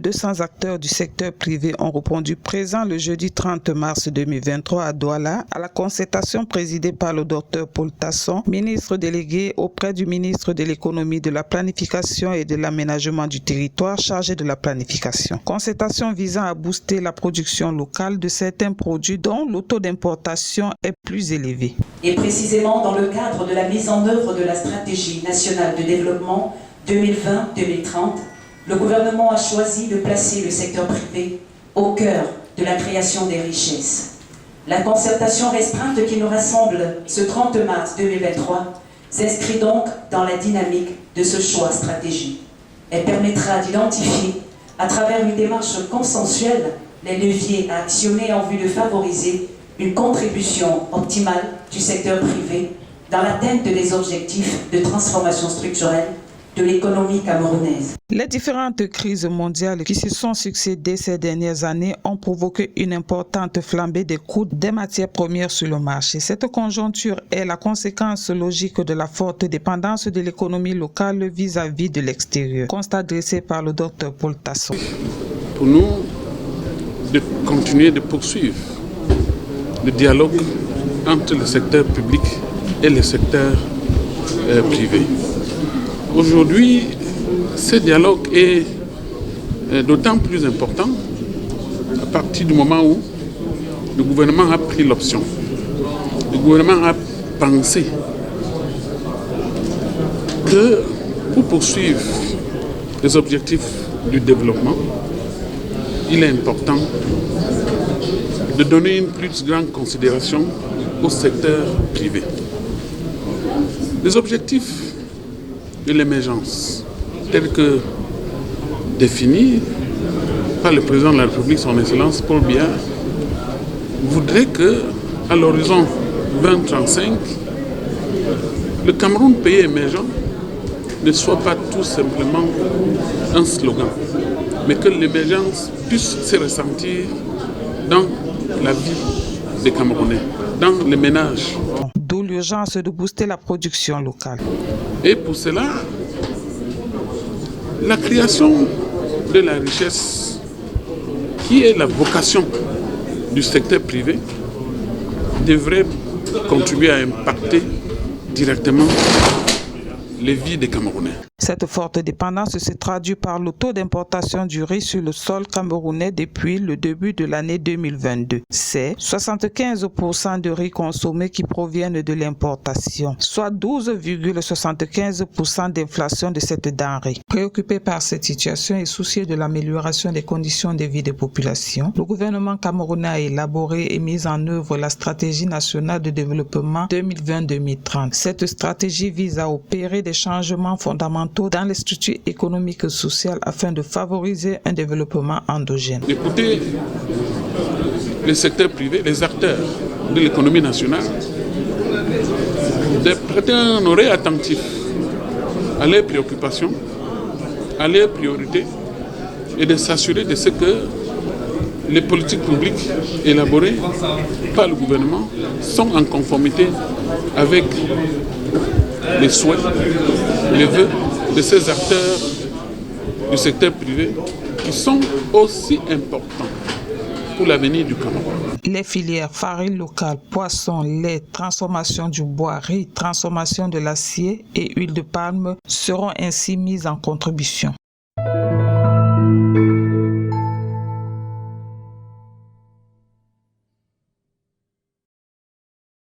200 acteurs du secteur privé ont répondu présents le jeudi 30 mars 2023 à Douala à la concertation présidée par le Dr Paul Tasson, ministre délégué auprès du ministre de l'Économie, de la Planification et de l'Aménagement du territoire chargé de la planification. Concertation visant à booster la production locale de certains produits dont le taux d'importation est plus élevé. Et précisément dans le cadre de la mise en œuvre de la stratégie nationale de développement 2020-2030, le gouvernement a choisi de placer le secteur privé au cœur de la création des richesses. La concertation restreinte qui nous rassemble ce 30 mars 2023 s'inscrit donc dans la dynamique de ce choix stratégique. Elle permettra d'identifier, à travers une démarche consensuelle, les leviers à actionner en vue de favoriser une contribution optimale du secteur privé dans l'atteinte des objectifs de transformation structurelle de l'économie camerounaise. Les différentes crises mondiales qui se sont succédées ces dernières années ont provoqué une importante flambée des coûts des matières premières sur le marché. Cette conjoncture est la conséquence logique de la forte dépendance de l'économie locale vis-à-vis de l'extérieur. Constat dressé par le Dr Paul Tasson. Pour nous, de continuer de poursuivre le dialogue entre le secteur public et le secteur privé. Aujourd'hui, ce dialogue est d'autant plus important à partir du moment où le gouvernement a pris l'option. Le gouvernement a pensé que pour poursuivre les objectifs du développement, il est important de donner une plus grande considération au secteur privé. Les objectifs de l'émergence, tels que définis par le président de la République, son Excellence Paul Biya, voudrait que, à l'horizon 2035, le Cameroun pays émergent ne soit pas tout simplement un slogan, mais que l'émergence puisse se ressentir dans la vie des Camerounais, dans les ménages. D'où l'urgence de booster la production locale. Et pour cela, la création de la richesse, qui est la vocation du secteur privé, devrait contribuer à impacter directement les vies des Camerounais. Cette forte dépendance se traduit par le taux d'importation du riz sur le sol camerounais depuis le début de l'année 2022. C'est 75% de riz consommé qui proviennent de l'importation, soit 12,75% d'inflation de cette denrée. Préoccupé par cette situation et soucieux de l'amélioration des conditions de vie des populations, le gouvernement camerounais a élaboré et mis en œuvre la stratégie nationale de développement 2020-2030. Cette stratégie vise à opérer des changements fondamentaux dans les structures économiques et sociales afin de favoriser un développement endogène. Écoutez les secteurs privés, les acteurs de l'économie nationale, de prêter un oreille attentif à leurs préoccupations, à leurs priorités et de s'assurer de ce que les politiques publiques élaborées par le gouvernement sont en conformité avec les souhaits, les vœux de ces acteurs du secteur privé qui sont aussi importants pour l'avenir du Cameroun. Les filières farine locale, poisson, lait, transformation du bois, riz, transformation de l'acier et huile de palme seront ainsi mises en contribution.